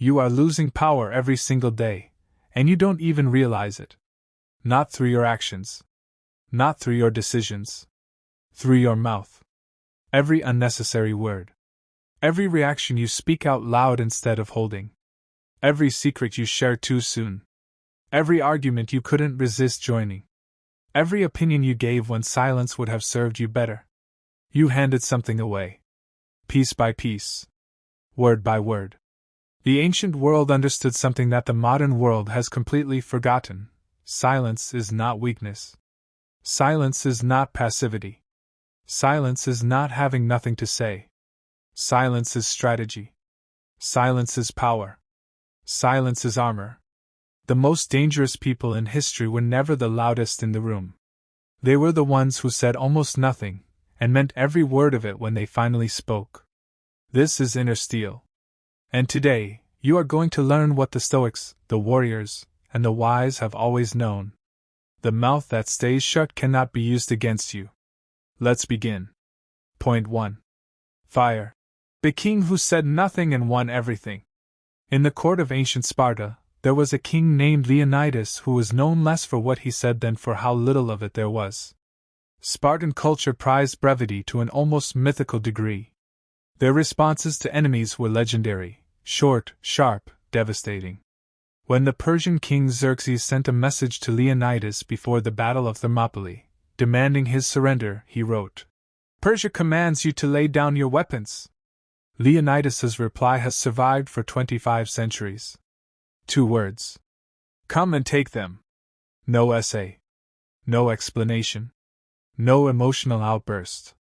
You are losing power every single day, and you don't even realize it. Not through your actions. Not through your decisions. Through your mouth. Every unnecessary word. Every reaction you speak out loud instead of holding. Every secret you share too soon. Every argument you couldn't resist joining. Every opinion you gave when silence would have served you better. You handed something away. Piece by piece. Word by word. The ancient world understood something that the modern world has completely forgotten. Silence is not weakness. Silence is not passivity. Silence is not having nothing to say. Silence is strategy. Silence is power. Silence is armor. The most dangerous people in history were never the loudest in the room. They were the ones who said almost nothing, and meant every word of it when they finally spoke. This is inner steel. And today, you are going to learn what the Stoics, the warriors, and the wise have always known. The mouth that stays shut cannot be used against you. Let's begin. Point 1. Fire. The king who said nothing and won everything. In the court of ancient Sparta, there was a king named Leonidas who was known less for what he said than for how little of it there was. Spartan culture prized brevity to an almost mythical degree. Their responses to enemies were legendary, short, sharp, devastating. When the Persian king Xerxes sent a message to Leonidas before the Battle of Thermopylae, demanding his surrender, he wrote, "Persia commands you to lay down your weapons." Leonidas's reply has survived for 25 centuries. 2 words. Come and take them. No essay. No explanation. No emotional outburst.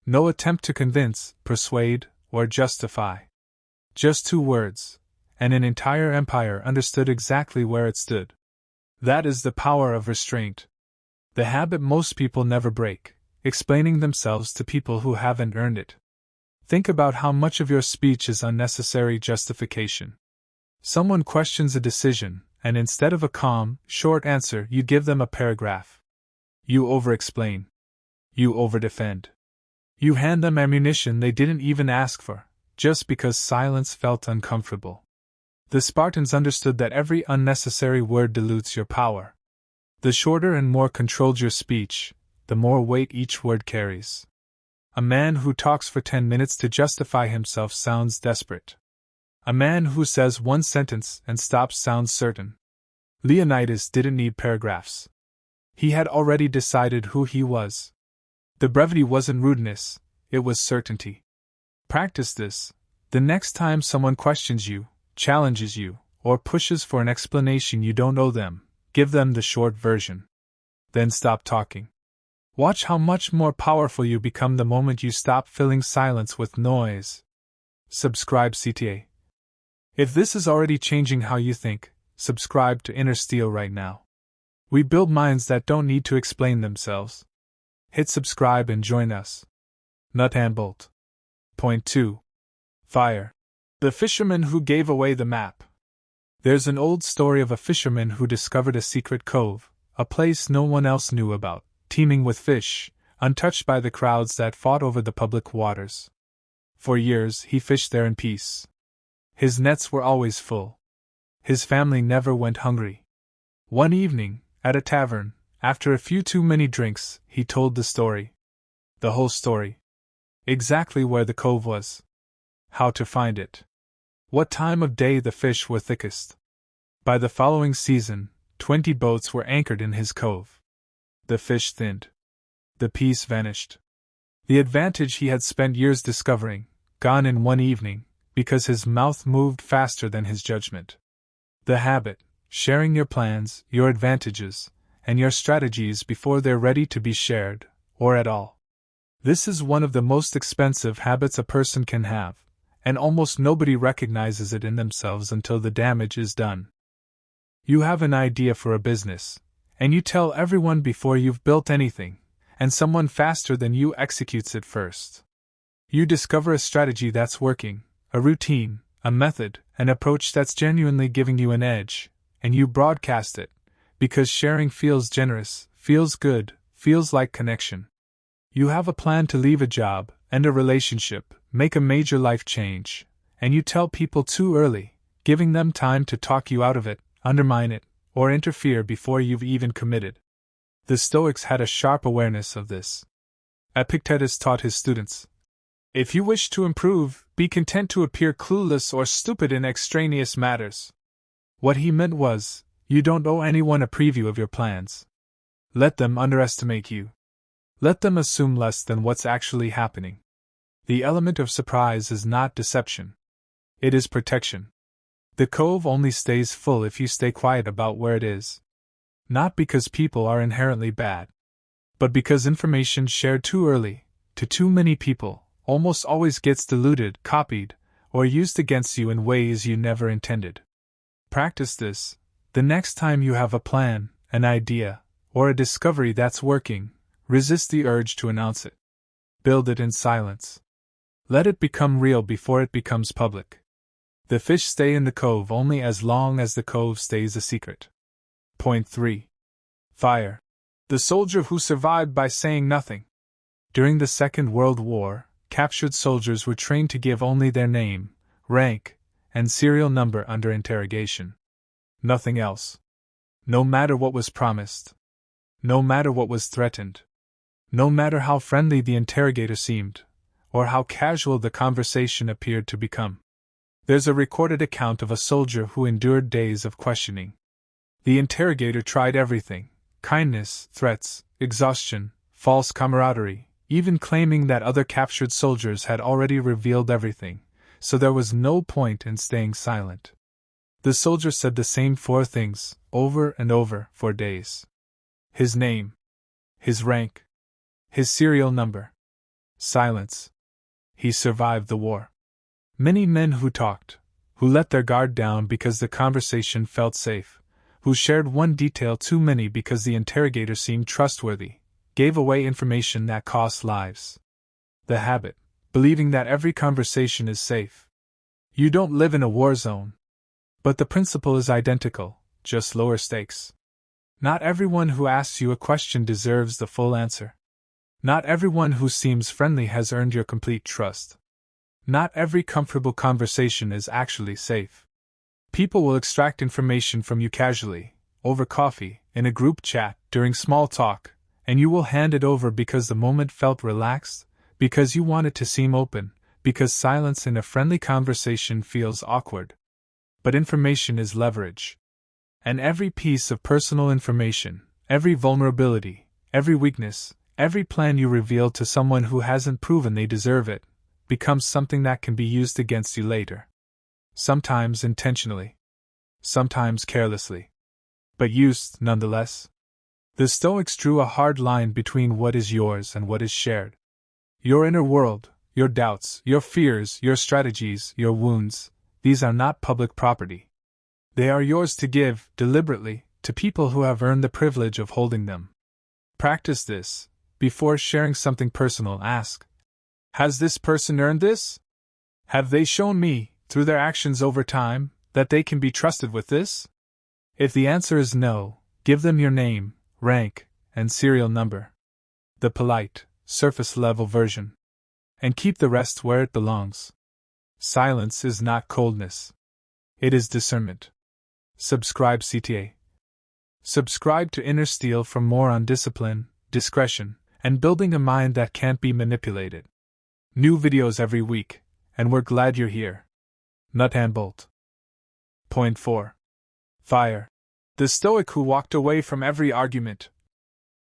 No attempt to convince, persuade, or justify. Just 2 words, and an entire empire understood exactly where it stood. That is the power of restraint. The habit most people never break, explaining themselves to people who haven't earned it. Think about how much of your speech is unnecessary justification. Someone questions a decision, and instead of a calm, short answer, you give them a paragraph. You over-explain. You over-defend. You hand them ammunition they didn't even ask for, just because silence felt uncomfortable. The Spartans understood that every unnecessary word dilutes your power. The shorter and more controlled your speech, the more weight each word carries. A man who talks for 10 minutes to justify himself sounds desperate. A man who says one sentence and stops sounds certain. Leonidas didn't need paragraphs. He had already decided who he was. The brevity wasn't rudeness, it was certainty. Practice this. The next time someone questions you, challenges you, or pushes for an explanation you don't owe them, give them the short version. Then stop talking. Watch how much more powerful you become the moment you stop filling silence with noise. Subscribe CTA. If this is already changing how you think, subscribe to Inner Steel right now. We build minds that don't need to explain themselves. Hit subscribe and join us. Nut and bolt. Point 2. Fire. The fisherman who gave away the map. There's an old story of a fisherman who discovered a secret cove, a place no one else knew about, teeming with fish, untouched by the crowds that fought over the public waters. For years he fished there in peace. His nets were always full. His family never went hungry. One evening, at a tavern, after a few too many drinks, he told the story. The whole story. Exactly where the cove was. How to find it. What time of day the fish were thickest. By the following season, 20 boats were anchored in his cove. The fish thinned. The peace vanished. The advantage he had spent years discovering, gone in one evening, because his mouth moved faster than his judgment. The habit, sharing your plans, your advantages, and your strategies before they're ready to be shared, or at all. This is one of the most expensive habits a person can have, and almost nobody recognizes it in themselves until the damage is done. You have an idea for a business, and you tell everyone before you've built anything, and someone faster than you executes it first. You discover a strategy that's working, a routine, a method, an approach that's genuinely giving you an edge, and you broadcast it, because sharing feels generous, feels good, feels like connection. You have a plan to leave a job, end a relationship, make a major life change, and you tell people too early, giving them time to talk you out of it, undermine it, or interfere before you've even committed. The Stoics had a sharp awareness of this. Epictetus taught his students, "If you wish to improve, be content to appear clueless or stupid in extraneous matters." What he meant was, you don't owe anyone a preview of your plans. Let them underestimate you. Let them assume less than what's actually happening. The element of surprise is not deception. It is protection. The cove only stays full if you stay quiet about where it is. Not because people are inherently bad, but because information shared too early, to too many people, almost always gets diluted, copied, or used against you in ways you never intended. Practice this. The next time you have a plan, an idea, or a discovery that's working, resist the urge to announce it. Build it in silence. Let it become real before it becomes public. The fish stay in the cove only as long as the cove stays a secret. Point 3. Fire. The soldier who survived by saying nothing. During the Second World War, captured soldiers were trained to give only their name, rank, and serial number under interrogation. Nothing else. No matter what was promised. No matter what was threatened. No matter how friendly the interrogator seemed, or how casual the conversation appeared to become. There's a recorded account of a soldier who endured days of questioning. The interrogator tried everything: kindness, threats, exhaustion, false camaraderie, even claiming that other captured soldiers had already revealed everything, so there was no point in staying silent. The soldier said the same 4 things, over and over, for days. His name. His rank. His serial number. Silence. He survived the war. Many men who talked, who let their guard down because the conversation felt safe, who shared one detail too many because the interrogator seemed trustworthy, gave away information that cost lives. The habit, believing that every conversation is safe. You don't live in a war zone. But the principle is identical, just lower stakes. Not everyone who asks you a question deserves the full answer. Not everyone who seems friendly has earned your complete trust. Not every comfortable conversation is actually safe. People will extract information from you casually, over coffee, in a group chat, during small talk, and you will hand it over because the moment felt relaxed, because you want it to seem open, because silence in a friendly conversation feels awkward. But information is leverage. And every piece of personal information, every vulnerability, every weakness, every plan you reveal to someone who hasn't proven they deserve it, becomes something that can be used against you later. Sometimes intentionally. Sometimes carelessly. But used nonetheless. The Stoics drew a hard line between what is yours and what is shared. Your inner world, your doubts, your fears, your strategies, your wounds, these are not public property. They are yours to give, deliberately, to people who have earned the privilege of holding them. Practice this. Before sharing something personal, ask, has this person earned this? Have they shown me, through their actions over time, that they can be trusted with this? If the answer is no, give them your name, rank, and serial number. The polite, surface-level version. And keep the rest where it belongs. Silence is not coldness. It is discernment. Subscribe CTA. Subscribe to Inner Steel for more on discipline, discretion, and building a mind that can't be manipulated. New videos every week, and we're glad you're here. Nut and bolt. Point 4. Fire. The Stoic who walked away from every argument.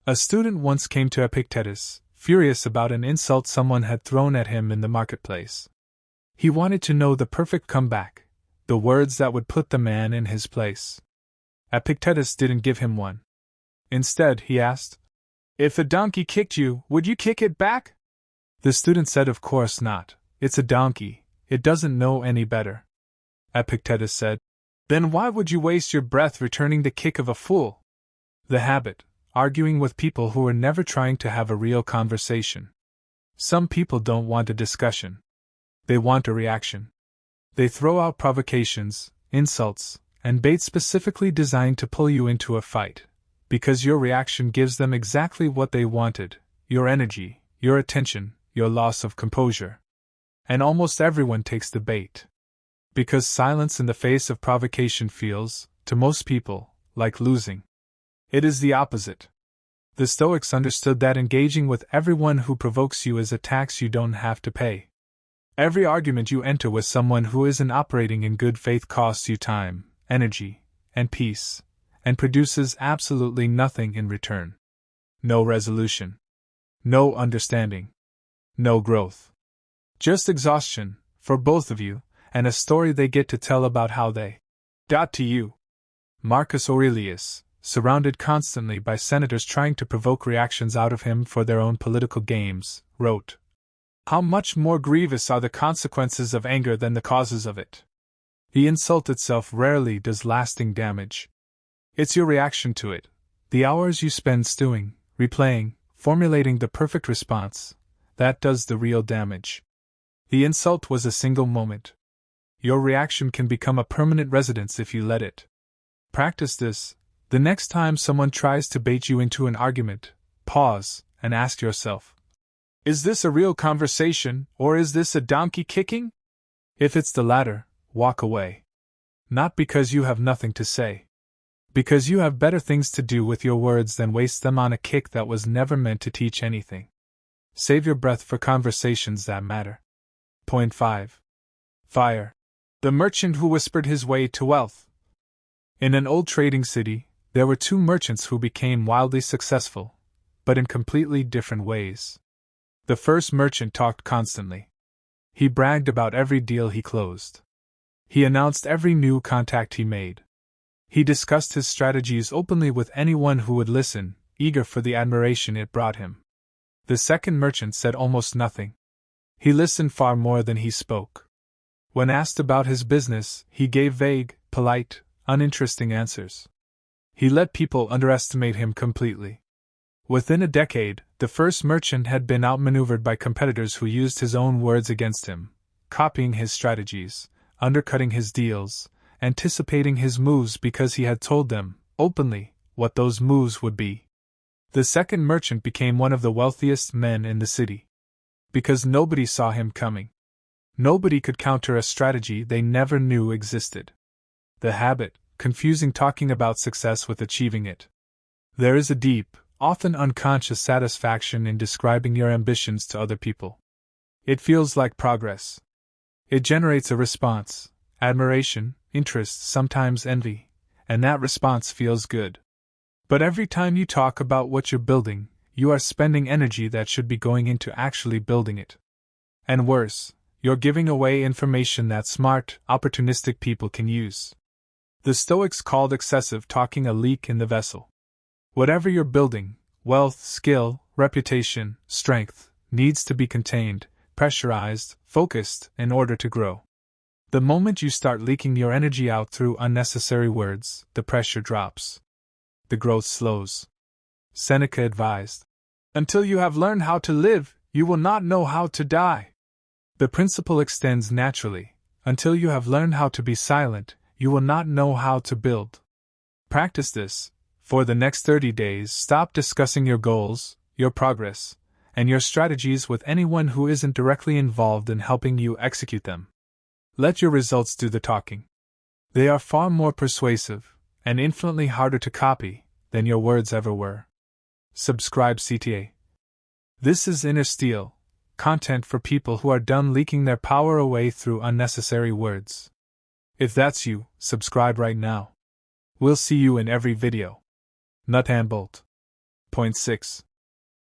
A student once came to Epictetus, furious about an insult someone had thrown at him in the marketplace. He wanted to know the perfect comeback, the words that would put the man in his place. Epictetus didn't give him one. Instead, he asked, "If a donkey kicked you, would you kick it back?" The student said, "Of course not. It's a donkey. It doesn't know any better." Epictetus said, "Then why would you waste your breath returning the kick of a fool?" The habit, arguing with people who are never trying to have a real conversation. Some people don't want a discussion. They want a reaction. They throw out provocations, insults, and bait specifically designed to pull you into a fight, because your reaction gives them exactly what they wanted: your energy, your attention, your loss of composure. And almost everyone takes the bait. Because silence in the face of provocation feels, to most people, like losing. It is the opposite. The Stoics understood that engaging with everyone who provokes you is a tax you don't have to pay. Every argument you enter with someone who isn't operating in good faith costs you time, energy, and peace, and produces absolutely nothing in return. No resolution. No understanding. No growth. Just exhaustion, for both of you, and a story they get to tell about how they got to you. Marcus Aurelius, surrounded constantly by senators trying to provoke reactions out of him for their own political games, wrote, "How much more grievous are the consequences of anger than the causes of it. The insult itself rarely does lasting damage. It's your reaction to it, the hours you spend stewing, replaying, formulating the perfect response, that does the real damage. The insult was a single moment. Your reaction can become a permanent residence if you let it. Practice this. The next time someone tries to bait you into an argument, pause and ask yourself, is this a real conversation, or is this a donkey kicking? If it's the latter, walk away. Not because you have nothing to say. Because you have better things to do with your words than waste them on a kick that was never meant to teach anything. Save your breath for conversations that matter. Point 5. Fire. The merchant who whispered his way to wealth. In an old trading city, there were two merchants who became wildly successful, but in completely different ways. The first merchant talked constantly. He bragged about every deal he closed. He announced every new contact he made. He discussed his strategies openly with anyone who would listen, eager for the admiration it brought him. The second merchant said almost nothing. He listened far more than he spoke. When asked about his business, he gave vague, polite, uninteresting answers. He let people underestimate him completely. Within a decade, the first merchant had been outmaneuvered by competitors who used his own words against him, copying his strategies, undercutting his deals, anticipating his moves because he had told them, openly, what those moves would be. The second merchant became one of the wealthiest men in the city. Because nobody saw him coming. Nobody could counter a strategy they never knew existed. The habit, confusing talking about success with achieving it. There is a deep, often unconscious satisfaction in describing your ambitions to other people. It feels like progress. It generates a response, admiration, interest, sometimes envy, and that response feels good. But every time you talk about what you're building, you are spending energy that should be going into actually building it. And worse, you're giving away information that smart, opportunistic people can use. The Stoics called excessive talking a leak in the vessel. Whatever you're building, wealth, skill, reputation, strength, needs to be contained, pressurized, focused, in order to grow. The moment you start leaking your energy out through unnecessary words, the pressure drops. The growth slows. Seneca advised, "Until you have learned how to live, you will not know how to die." The principle extends naturally. Until you have learned how to be silent, you will not know how to build. Practice this. For the next 30 days, stop discussing your goals, your progress, and your strategies with anyone who isn't directly involved in helping you execute them. Let your results do the talking. They are far more persuasive, and infinitely harder to copy, than your words ever were. Subscribe CTA. This is Inner Steel, content for people who are done leaking their power away through unnecessary words. If that's you, subscribe right now. We'll see you in every video. Nut and bolt. Point 6.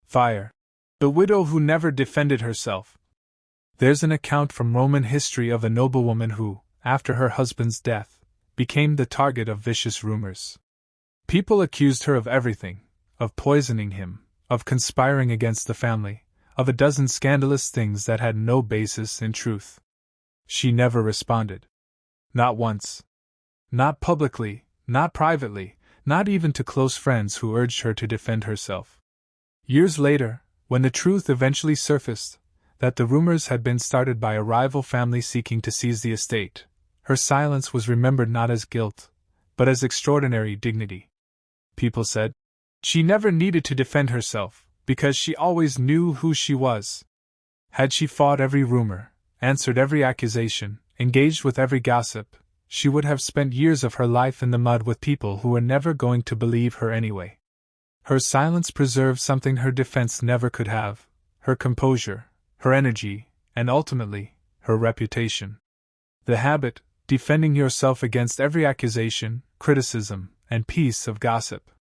Fire. The widow who never defended herself. There's an account from Roman history of a noblewoman who, after her husband's death, became the target of vicious rumors. People accused her of everything, of poisoning him, of conspiring against the family, of a dozen scandalous things that had no basis in truth. She never responded. Not once. Not publicly, not privately, not even to close friends who urged her to defend herself. Years later, when the truth eventually surfaced, that the rumors had been started by a rival family seeking to seize the estate, her silence was remembered not as guilt, but as extraordinary dignity. People said, she never needed to defend herself, because she always knew who she was. Had she fought every rumor, answered every accusation, engaged with every gossip, she would have spent years of her life in the mud with people who were never going to believe her anyway. Her silence preserved something her defense never could have: her composure, her energy, and ultimately, her reputation. The habit, defending yourself against every accusation, criticism, and piece of gossip.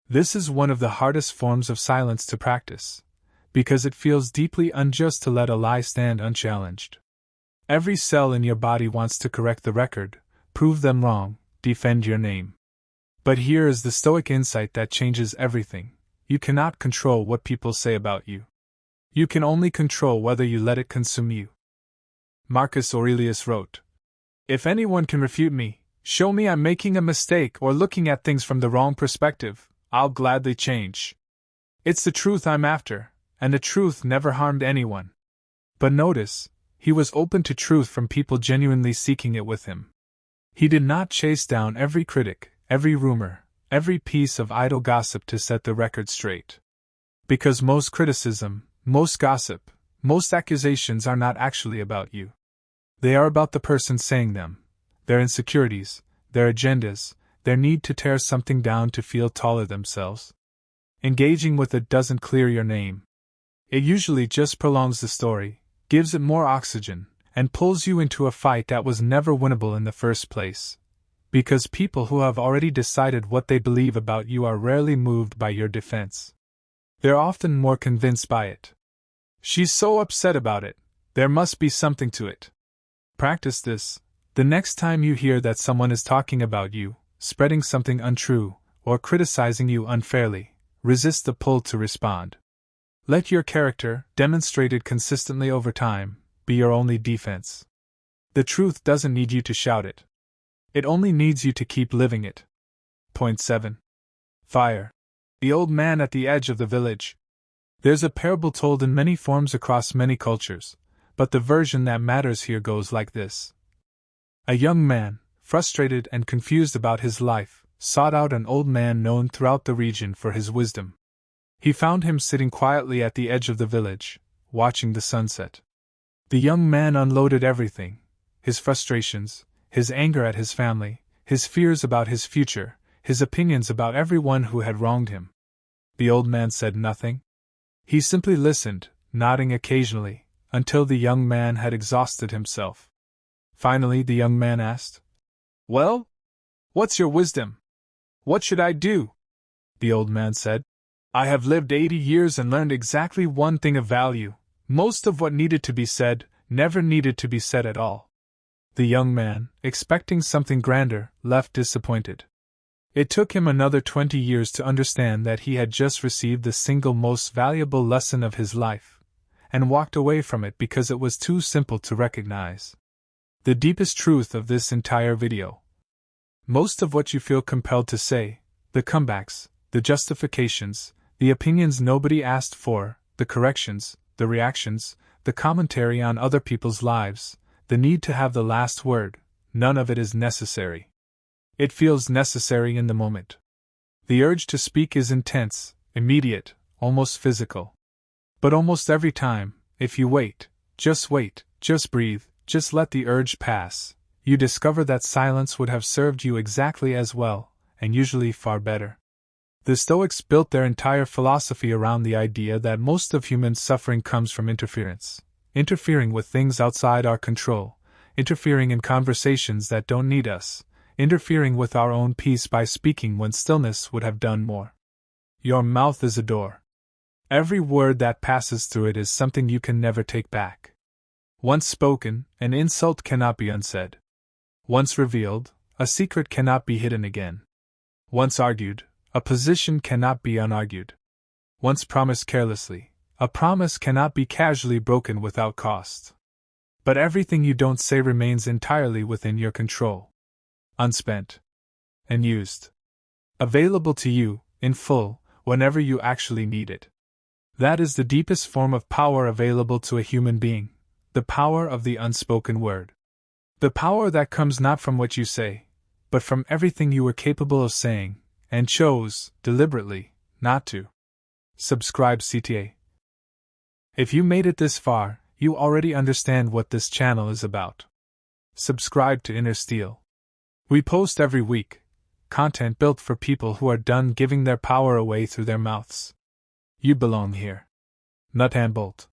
This is one of the hardest forms of silence to practice, because it feels deeply unjust to let a lie stand unchallenged. Every cell in your body wants to correct the record, prove them wrong, defend your name. But here is the Stoic insight that changes everything: you cannot control what people say about you. You can only control whether you let it consume you. Marcus Aurelius wrote, "If anyone can refute me, show me I'm making a mistake or looking at things from the wrong perspective, I'll gladly change. It's the truth I'm after, and the truth never harmed anyone." But notice, he was open to truth from people genuinely seeking it with him. He did not chase down every critic, every rumor, every piece of idle gossip to set the record straight. Because most criticism, most gossip, most accusations are not actually about you. They are about the person saying them, their insecurities, their agendas, their need to tear something down to feel taller themselves. Engaging with it doesn't clear your name. It usually just prolongs the story, gives it more oxygen, and pulls you into a fight that was never winnable in the first place. Because people who have already decided what they believe about you are rarely moved by your defense. They're often more convinced by it. She's so upset about it, there must be something to it. Practice this. The next time you hear that someone is talking about you, spreading something untrue, or criticizing you unfairly, resist the pull to respond. Let your character, demonstrated consistently over time, be your only defense. The truth doesn't need you to shout it. It only needs you to keep living it. Point 7. Fire. The old man at the edge of the village. There's a parable told in many forms across many cultures, but the version that matters here goes like this. A young man, frustrated and confused about his life, sought out an old man known throughout the region for his wisdom. He found him sitting quietly at the edge of the village, watching the sunset. The young man unloaded everything: his frustrations, his anger at his family, his fears about his future, his opinions about everyone who had wronged him. The old man said nothing. He simply listened, nodding occasionally, until the young man had exhausted himself. Finally, the young man asked, "Well? What's your wisdom? What should I do?" The old man said, "I have lived 80 years and learned exactly one thing of value: most of what needed to be said never needed to be said at all." The young man, expecting something grander, left disappointed. It took him another 20 years to understand that he had just received the single most valuable lesson of his life, and walked away from it because it was too simple to recognize. The deepest truth of this entire video: most of what you feel compelled to say, the comebacks, the justifications, the opinions nobody asked for, the corrections, the reactions, the commentary on other people's lives, the need to have the last word, none of it is necessary. It feels necessary in the moment. The urge to speak is intense, immediate, almost physical. But almost every time, if you wait, just breathe, just let the urge pass, you discover that silence would have served you exactly as well, and usually far better. The Stoics built their entire philosophy around the idea that most of human suffering comes from interference. Interfering with things outside our control, interfering in conversations that don't need us, interfering with our own peace by speaking when stillness would have done more. Your mouth is a door. Every word that passes through it is something you can never take back. Once spoken, an insult cannot be unsaid. Once revealed, a secret cannot be hidden again. Once argued, a position cannot be unargued. Once promised carelessly, a promise cannot be casually broken without cost. But everything you don't say remains entirely within your control. Unspent. Unused. Available to you, in full, whenever you actually need it. That is the deepest form of power available to a human being, the power of the unspoken word. The power that comes not from what you say, but from everything you were capable of saying, and chose, deliberately, not to. Subscribe CTA. If you made it this far, you already understand what this channel is about. Subscribe to Inner Steel. We post every week, content built for people who are done giving their power away through their mouths. You belong here. Nut and bolt.